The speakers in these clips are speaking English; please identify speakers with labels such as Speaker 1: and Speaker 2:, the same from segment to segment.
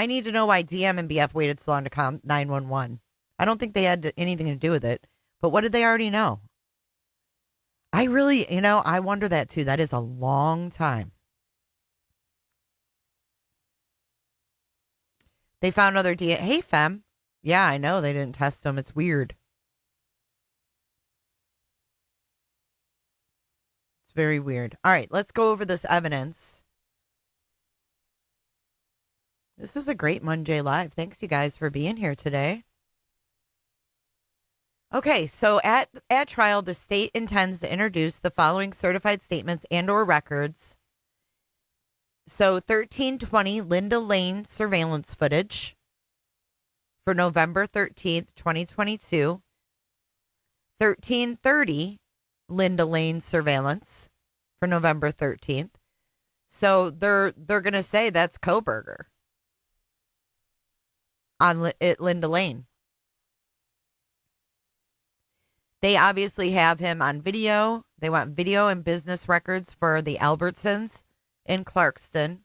Speaker 1: I need to know why DM and BF waited so long to call 911. I don't think they had anything to do with it. But what did they already know? I really, I wonder that too. That is a long time. They found other DNA. Hey, Fem. Yeah, I know they didn't test them. It's weird. It's very weird. All right, let's go over this evidence. This is a great Monday Live. Thanks, you guys, for being here today. Okay, so at trial, the state intends to introduce the following certified statements and or records. So 1320 Linda Lane surveillance footage for November 13th, 2022. 1330 Linda Lane surveillance for November 13th. So they're going to say that's Kohberger on Linda Lane. They obviously have him on video. They want video and business records for the Albertsons in Clarkston.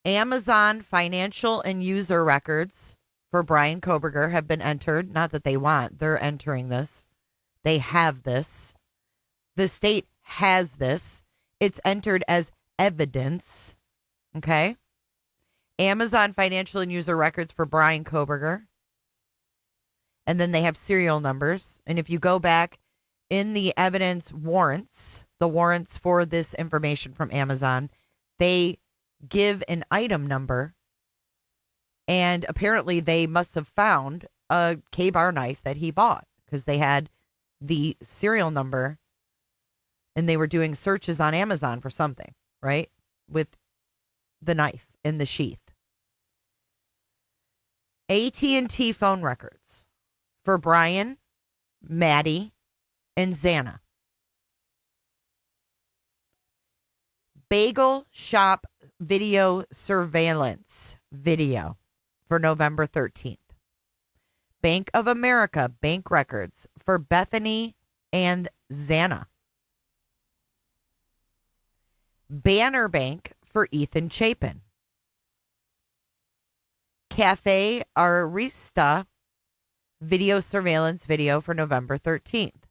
Speaker 1: Amazon financial and user records for Bryan Kohberger have been entered. Not that they want, they're entering this. They have this. The state has this. It's entered as evidence. Okay. Amazon financial and user records for Bryan Kohberger. And then they have serial numbers. And if you go back in the evidence warrants, the warrants for this information from Amazon, they give an item number. And apparently they must have found a K-bar knife that he bought because they had the serial number and they were doing searches on Amazon for something, right? With the knife in the sheath. AT&T phone records for Brian, Maddie, and Xana. Bagel Shop video surveillance video for November 13th. Bank of America bank records for Bethany and Xana. Banner Bank for Ethan Chapin. Cafe Arista video surveillance video for November 13th.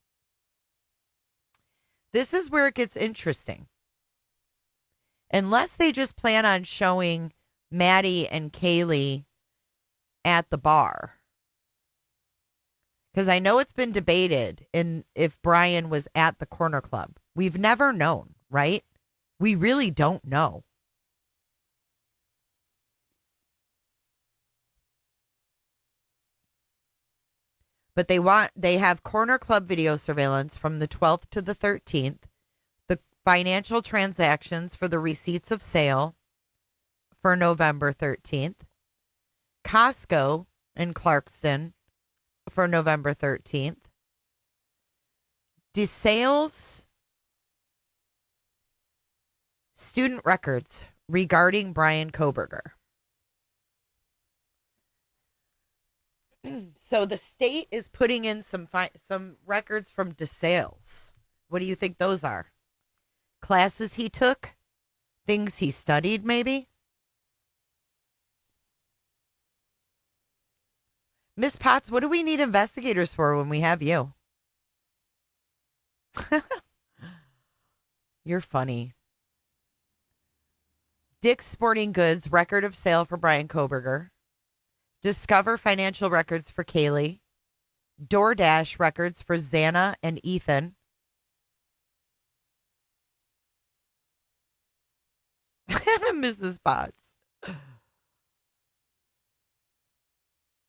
Speaker 1: This is where it gets interesting. Unless they just plan on showing Maddie and Kaylee at the bar. Because I know it's been debated in if Brian was at the corner club. We've never known, right? We really don't know. But they have corner club video surveillance from the 12th to the 13th, the financial transactions for the receipts of sale for November 13th, Costco in Clarkston for November 13th, DeSales student records regarding Bryan Kohberger. So the state is putting in some records from DeSales. What do you think those are? Classes he took? Things he studied, maybe? Miss Potts, what do we need investigators for when we have you? You're funny. Dick's Sporting Goods record of sale for Bryan Kohberger. Discover financial records for Kaylee. DoorDash records for Xana and Ethan. Mrs. Potts.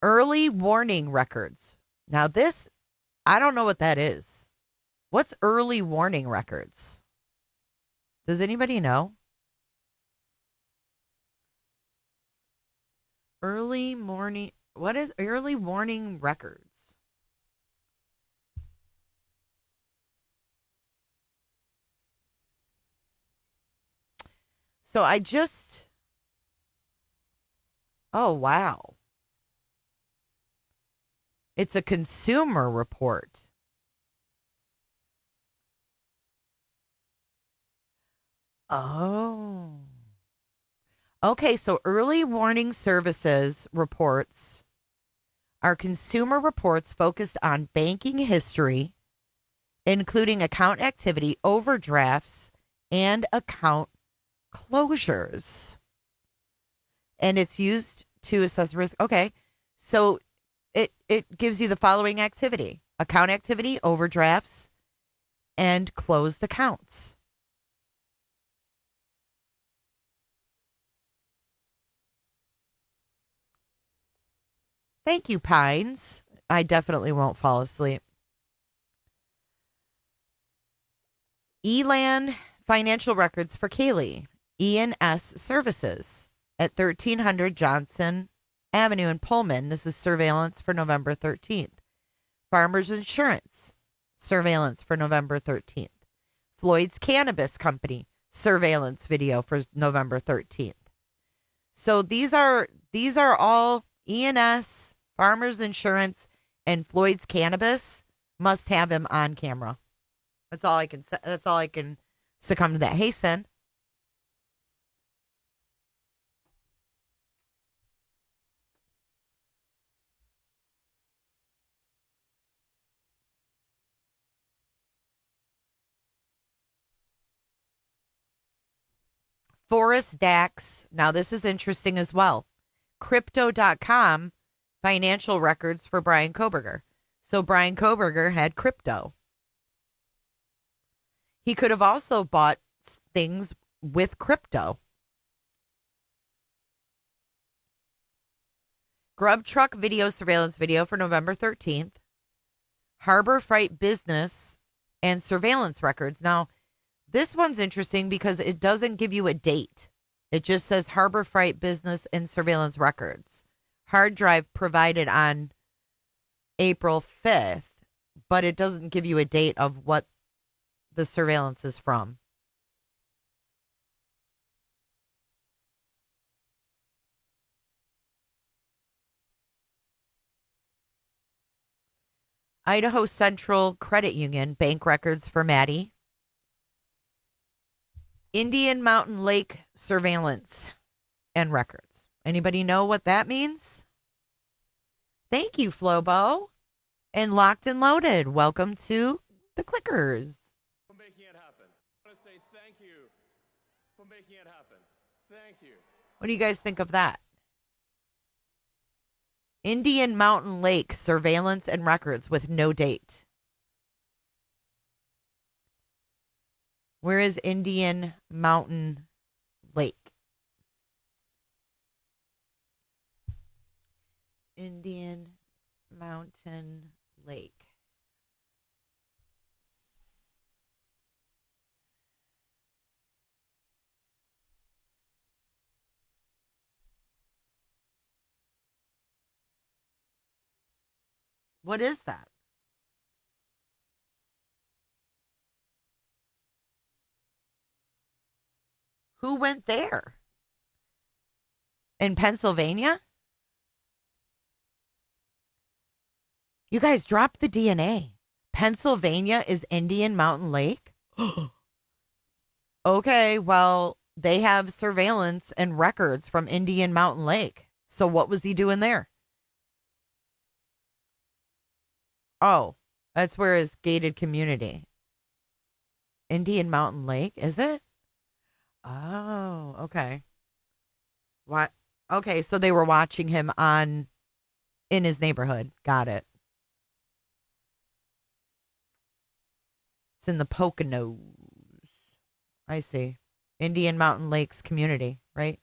Speaker 1: Early warning records. Now this, I don't know what that is. What's early warning records? Does anybody know? What is early warning records? So oh, wow. It's a consumer report. Oh. Okay, so early warning services reports are consumer reports focused on banking history, including account activity, overdrafts, and account closures. And it's used to assess risk. Okay, so it gives you the following activity: account activity, overdrafts, and closed accounts. Thank you, Pines. I definitely won't fall asleep. Elan financial records for Kaylee, E&S Services at 1300 Johnson Avenue in Pullman. This is surveillance for November 13th. Farmers Insurance, surveillance for November 13th. Floyd's Cannabis Company, surveillance video for November 13th. So these are all E&S, Farmers Insurance, and Floyd's Cannabis must have him on camera. That's all I can say. That's all I can succumb to that. Hey, Sen. Forrest Dax. Now, this is interesting as well. Crypto.com financial records for Bryan Kohberger. So Bryan Kohberger had crypto. He could have also bought things with crypto. Grub truck video surveillance video for November 13th. Harbor Freight business and surveillance records. Now, this one's interesting because it doesn't give you a date. It just says Harbor Freight business and surveillance records. Hard drive provided on April 5th, but it doesn't give you a date of what the surveillance is from. Idaho Central Credit Union bank records for Maddie. Indian Mountain Lake surveillance and records. Anybody know what that means? Thank you, Flobo. And Locked and Loaded, welcome to the Clickers.
Speaker 2: For making it happen. I want to say thank you for making it happen. Thank you.
Speaker 1: What do you guys think of that? Indian Mountain Lake surveillance and records with no date. Where is Indian Mountain Lake? Indian Mountain Lake. What is that? Who went there? In Pennsylvania? You guys dropped the DNA. Pennsylvania is Indian Mountain Lake? Okay, well, they have surveillance and records from Indian Mountain Lake. So what was he doing there? Oh, that's where his gated community. Indian Mountain Lake, is it? Oh, okay. What? Okay, so they were watching him in his neighborhood. Got it. It's in the Poconos. I see. Indian Mountain Lakes community, right?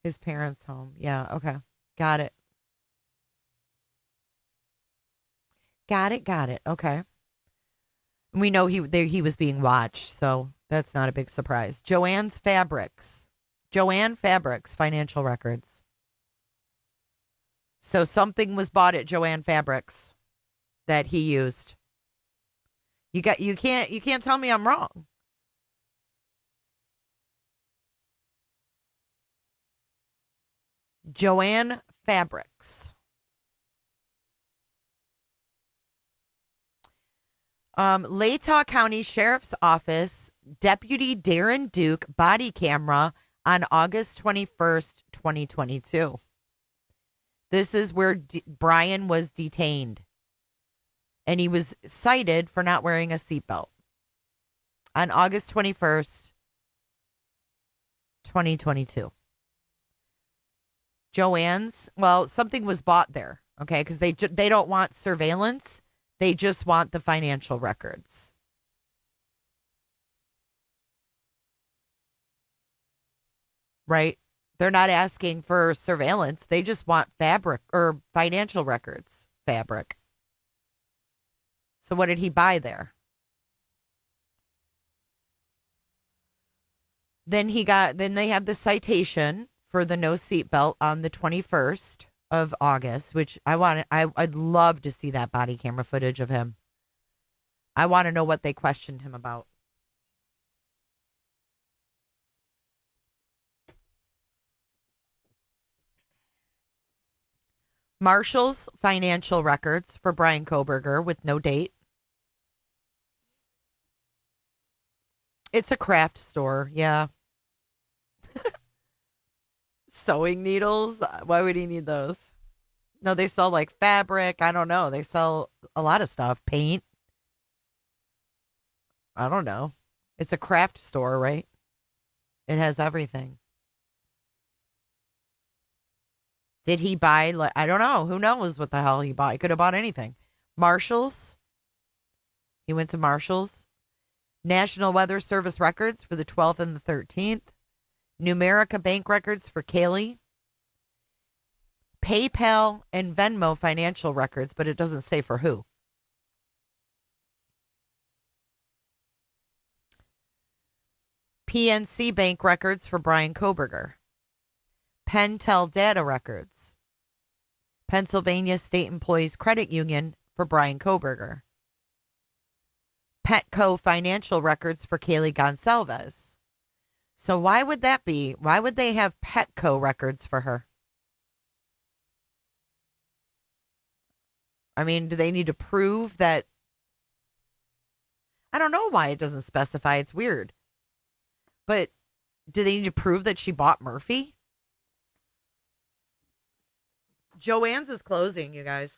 Speaker 1: His parents' home. Yeah, okay. Got it. Got it. Okay. We know he was being watched, so that's not a big surprise. Joanne Fabrics financial records. So something was bought at Joanne Fabrics that he used. You can't tell me I'm wrong. Joanne Fabrics. Latah County Sheriff's Office Deputy Darren Duke body camera on August 21st, 2022. This is where Bryan was detained. And he was cited for not wearing a seatbelt. On August 21st, 2022. Joanne's, well, something was bought there, okay? Because they don't want surveillance. They just want the financial records. Right? They're not asking for surveillance. They just want fabric or financial records. Fabric. So what did he buy there? Then they have the citation for the no seatbelt on the 21st of August, which I'd love to see that body camera footage of him. I want to know what they questioned him about. Marshall's financial records for Bryan Kohberger with no date. It's a craft store, yeah. Sewing needles? Why would he need those? No, they sell like fabric. I don't know. They sell a lot of stuff. Paint. I don't know. It's a craft store, right? It has everything. Did he buy, I don't know. Who knows what the hell he bought? He could have bought anything. Marshall's. He went to Marshall's. National Weather Service records for the 12th and the 13th. Numerica bank records for Kaylee. PayPal and Venmo financial records, but it doesn't say for who. PNC bank records for Bryan Kohberger. Pentel data records. Pennsylvania State Employees Credit Union for Bryan Kohberger. Petco financial records for Kaylee Gonsalves. So why would that be? Why would they have Petco records for her? I mean, do they need to prove that? I don't know why it doesn't specify. It's weird. But do they need to prove that she bought Murphy? Joanne's is closing, you guys.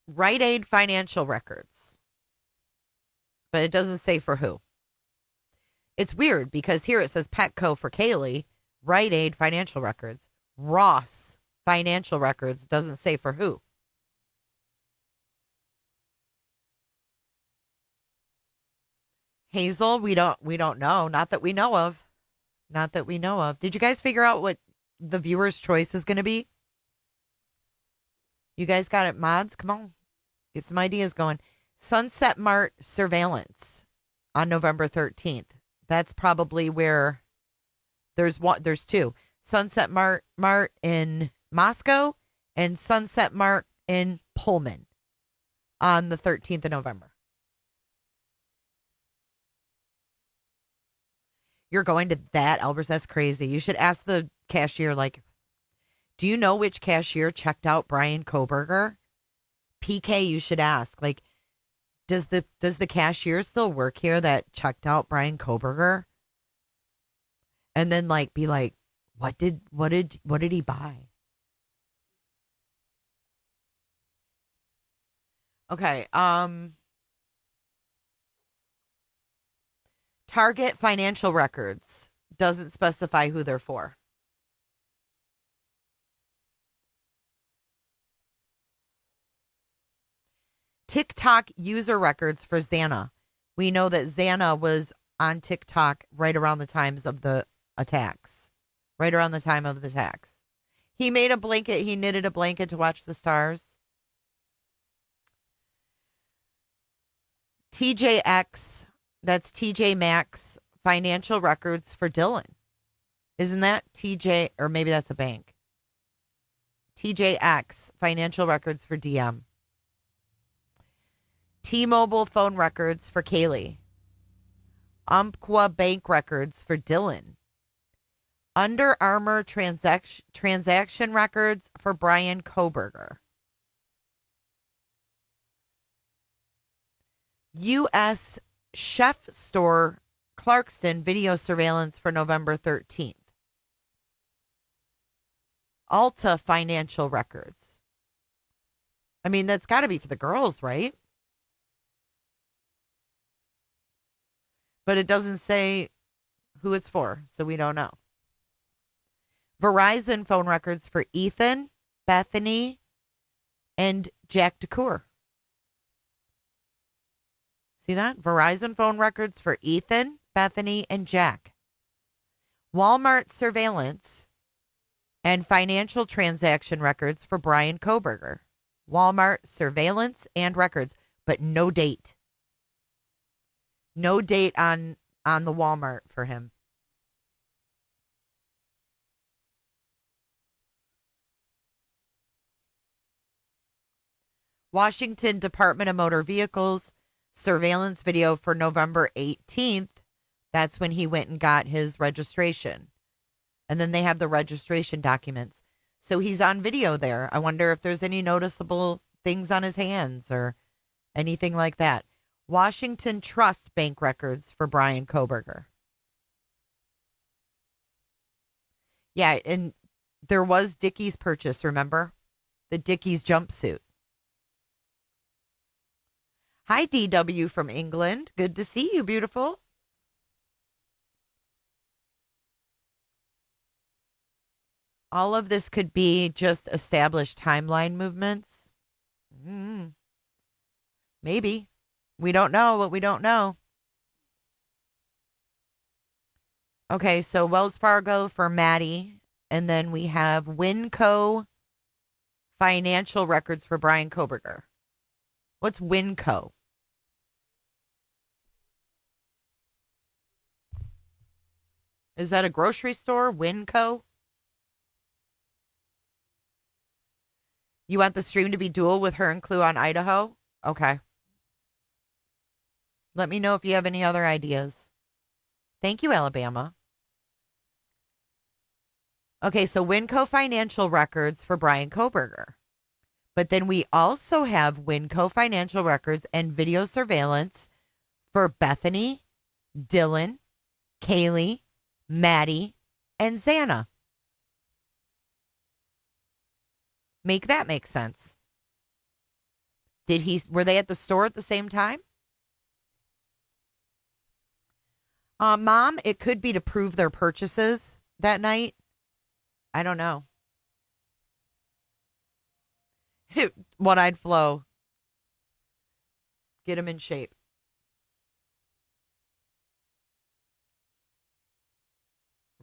Speaker 1: Rite Aid financial records. But it doesn't say for who. It's weird because here it says Petco for Kaylee, Rite Aid financial records. Ross financial records doesn't say for who. Hazel, we don't know. Not that we know of. Not that we know of. Did you guys figure out what the viewer's choice is going to be? You guys got it, mods? Come on. Get some ideas going. Sunset Mart surveillance on November 13th. That's probably where there's two. Sunset Mart in Moscow and Sunset Mart in Pullman on the 13th of November. You're going to that, Albers? That's crazy. You should ask the cashier, like, do you know which cashier checked out Bryan Kohberger? PK, you should ask. Like, does the cashier still work here that checked out Bryan Kohberger? And then like be like, what did he buy? Okay, Target financial records doesn't specify who they're for. TikTok user records for Xana. We know that Xana was on TikTok right around the times of the attacks. Right around the time of the attacks. He made a blanket. He knitted a blanket to watch the stars. TJX, that's TJ Maxx financial records for Dylan. Isn't that TJ, or maybe that's a bank? TJX, financial records for DM. T-Mobile phone records for Kaylee. Umpqua bank records for Dylan. Under Armour transaction records for Bryan Kohberger. U.S. Chef Store Clarkston video surveillance for November 13th. Alta financial records. I mean, that's got to be for the girls, right? But it doesn't say who it's for, so we don't know. Verizon phone records for Ethan, Bethany, and Jack DeCour. See that? Verizon phone records for Ethan, Bethany, and Jack. Walmart surveillance and financial transaction records for Bryan Kohberger. Walmart surveillance and records, but no date. No date on the Walmart for him. Washington Department of Motor Vehicles surveillance video for November 18th. That's when he went and got his registration. And then they have the registration documents. So he's on video there. I wonder if there's any noticeable things on his hands or anything like that. Washington Trust bank records for Bryan Kohberger. Yeah, and there was Dickies purchase, remember? The Dickies jumpsuit. Hi, DW from England. Good to see you, beautiful. All of this could be just established timeline movements. Maybe. We don't know what we don't know. Okay, so Wells Fargo for Maddie. And then we have Winco financial records for Bryan Kohberger. What's Winco? Is that a grocery store? Winco? You want the stream to be dual with her and Clue on Idaho? Okay. Let me know if you have any other ideas. Thank you, Alabama. Okay, so Winco financial records for Bryan Kohberger. But then we also have Winco financial records and video surveillance for Bethany, Dylan, Kaylee, Maddie, and Xana. Make that make sense. Were they at the store at the same time? Mom, it could be to prove their purchases that night. I don't know. One-eyed Flo. Get him in shape.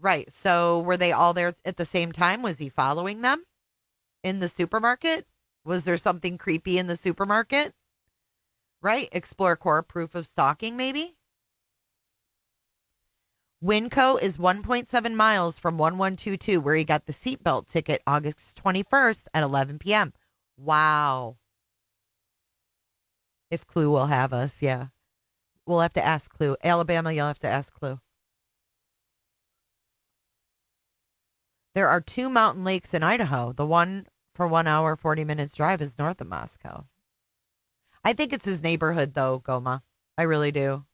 Speaker 1: Right. So were they all there at the same time? Was he following them in the supermarket? Was there something creepy in the supermarket? Right. Explore core proof of stalking, maybe. Winco is 1.7 miles from 1122, where he got the seatbelt ticket August 21st at 11 p.m. Wow. If Clue will have us, yeah. We'll have to ask Clue. Alabama, you'll have to ask Clue. There are 2 mountain lakes in Idaho. The one for 1 hour, 40 minutes drive is north of Moscow. I think it's his neighborhood, though, Goma. I really do.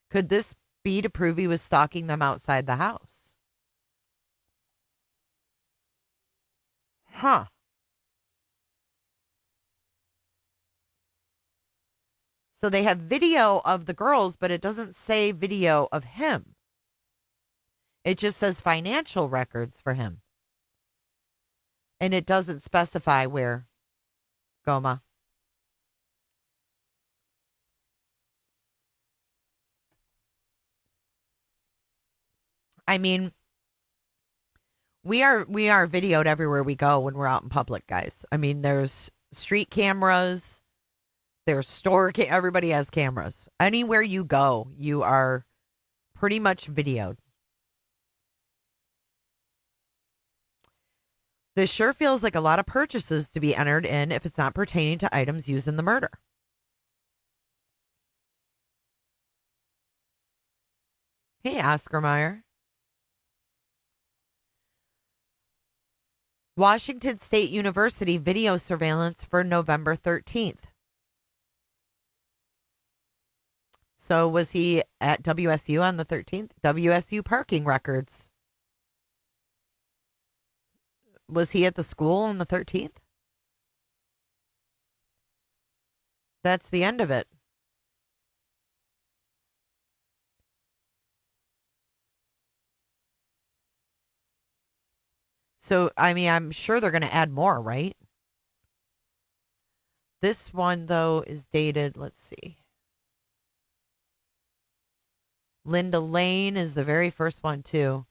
Speaker 1: Could this be to prove he was stalking them outside the house? Huh. So they have video of the girls, but it doesn't say video of him. It just says financial records for him. And it doesn't specify where. Goma. I mean, we are videoed everywhere we go when we're out in public, guys. I mean, there's street cameras, there's everybody has cameras. Anywhere you go, you are pretty much videoed. This sure feels like a lot of purchases to be entered in if it's not pertaining to items used in the murder. Hey, Oscar Mayer. Washington State University video surveillance for November 13th. So was he at WSU on the 13th? WSU parking records. Was he at the school on the 13th? That's the end of it. So, I mean, I'm sure they're going to add more, right? This one, though, is dated, let's see. Linda Lane is the very first one, too.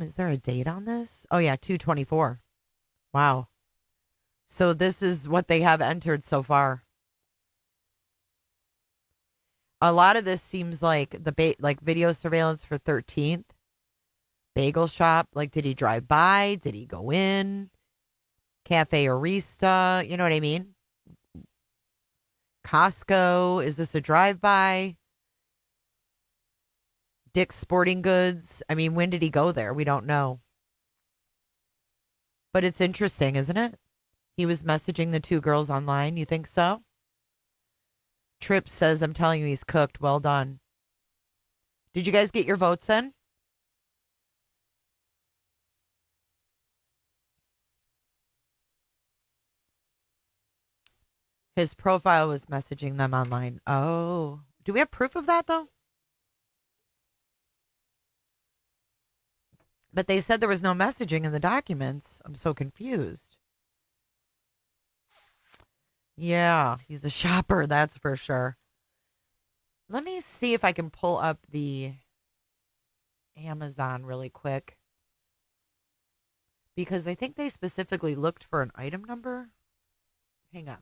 Speaker 1: Is there a date on this? Oh, yeah, 2/24. Wow. So this is what they have entered so far. A lot of this seems like like video surveillance for 13th. Bagel shop. Like, did he drive by? Did he go in? Cafe Arista. You know what I mean? Costco. Is this a drive-by? Dick's Sporting Goods. I mean, when did he go there? We don't know. But it's interesting, isn't it? He was messaging the two girls online. You think so? Tripp says, I'm telling you, he's cooked. Well done. Did you guys get your votes in? His profile was messaging them online. Oh. Do we have proof of that, though? But they said there was no messaging in the documents. I'm so confused. Yeah, he's a shopper, that's for sure. Let me see if I can pull up the Amazon really quick. Because I think they specifically looked for an item number. Hang on.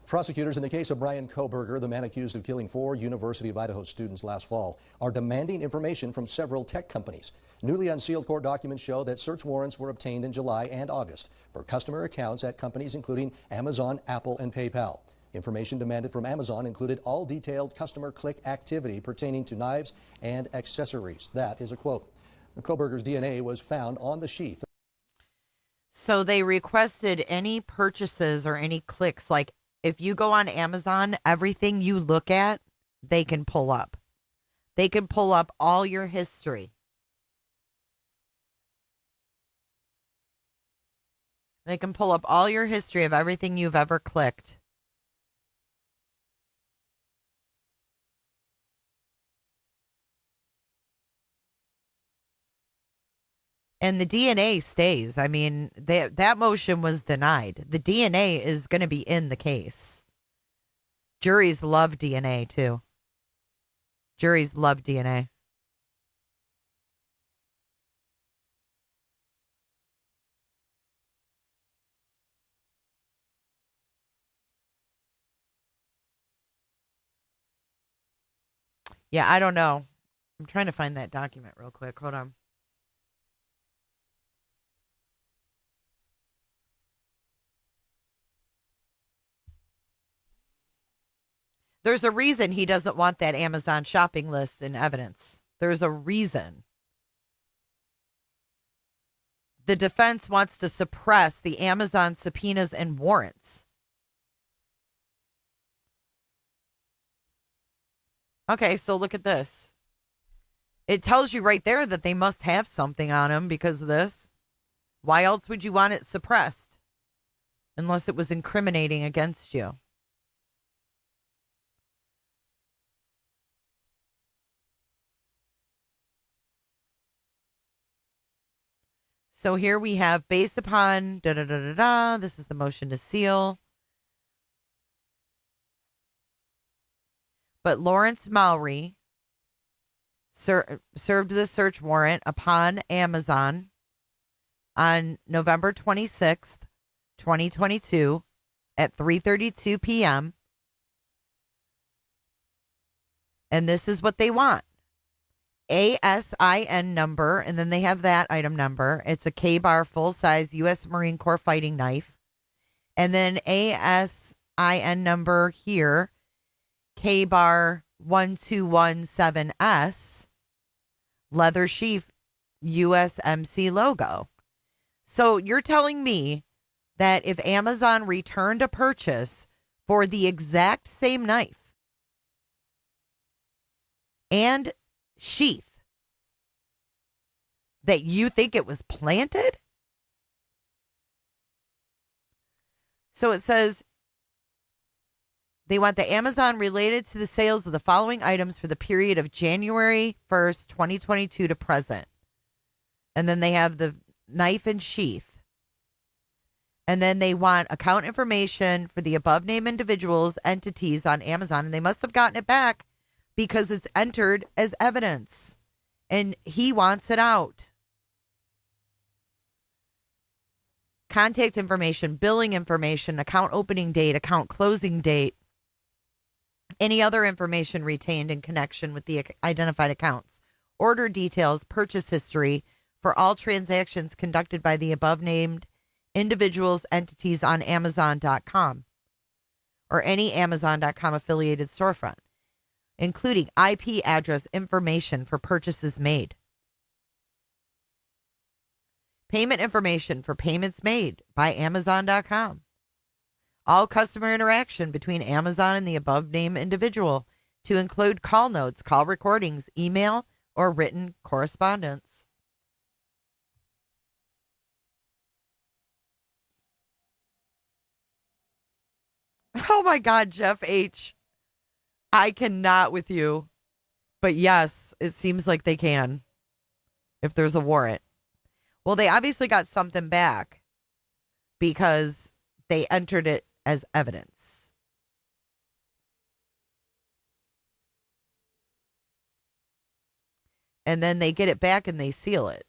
Speaker 3: Prosecutors in the case of Bryan Kohberger, the man accused of killing 4 University of Idaho students last fall, are demanding information from several tech companies. Newly unsealed court documents show that search warrants were obtained in July and August for customer accounts at companies including Amazon, Apple, and PayPal. Information demanded from Amazon included all detailed customer click activity pertaining to knives and accessories. That is a quote. Kohberger's DNA was found on the sheath.
Speaker 1: So they requested any purchases or any clicks, like if you go on Amazon, everything you look at, they can pull up. They can pull up all your history. They can pull up all your history of everything you've ever clicked. And the DNA stays. I mean, that motion was denied. The DNA is going to be in the case. Juries love DNA, too. Juries love DNA. Yeah, I don't know. I'm trying to find that document real quick. Hold on. There's a reason he doesn't want that Amazon shopping list in evidence. There's a reason. The defense wants to suppress the Amazon subpoenas and warrants. Okay, so look at this. It tells you right there that they must have something on him because of this. Why else would you want it suppressed? Unless it was incriminating against you. So here we have, based upon this is the motion to seal. But Lawrence Mowry served the search warrant upon Amazon on November 26th, 2022 at 3:32 p.m. And this is what they want. ASIN number, and then they have that item number. It's a K-bar full-size U.S. Marine Corps fighting knife. And then ASIN number here, K-bar 1217S, leather sheath, USMC logo. So you're telling me that if Amazon returned a purchase for the exact same knife and sheath, that you think it was planted? So it says they want the Amazon related to the sales of the following items for the period of January 1st, 2022 to present. And then they have the knife and sheath. And then they want account information for the above named individuals, entities on Amazon. And they must have gotten it back because it's entered as evidence. And he wants it out. Contact information, billing information, account opening date, account closing date, any other information retained in connection with the identified accounts, order details, purchase history for all transactions conducted by the above named individuals, entities on Amazon.com or any Amazon.com affiliated storefront, including IP address information for purchases made. Payment information for payments made by Amazon.com. All customer interaction between Amazon and the above named individual to include call notes, call recordings, email, or written correspondence. Oh my God, Jeff H. I cannot with you. But yes, it seems like they can if there's a warrant. Well, they obviously got something back because they entered it as evidence. And then they get it back and they seal it.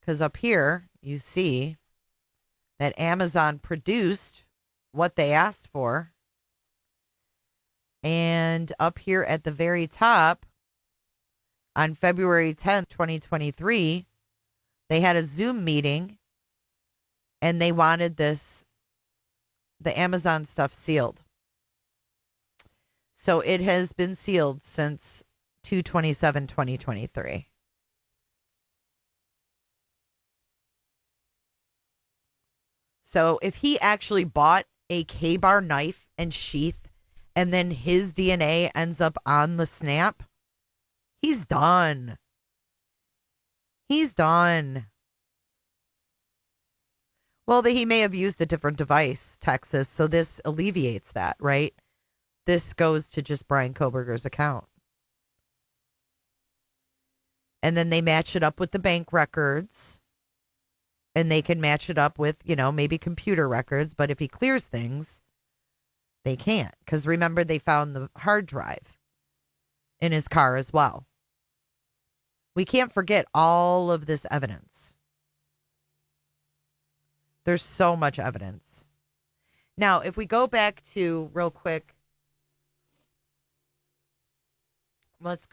Speaker 1: Because up here, you see that Amazon produced what they asked for. And up here at the very top, on February 10th, 2023, they had a Zoom meeting and they wanted the Amazon stuff sealed. So it has been sealed since 2/27/2023. So if he actually bought a K-bar knife and sheath and then his DNA ends up on the snap, he's done. He's done. Well, he may have used a different device, Texas, so this alleviates that, right? This goes to just Bryan Kohberger's account. And then they match it up with the bank records. And they can match it up with, maybe computer records. But if he clears things, they can't. Because remember, they found the hard drive in his car as well. We can't forget all of this evidence. There's so much evidence. Now, if we go back to real quick, let's go.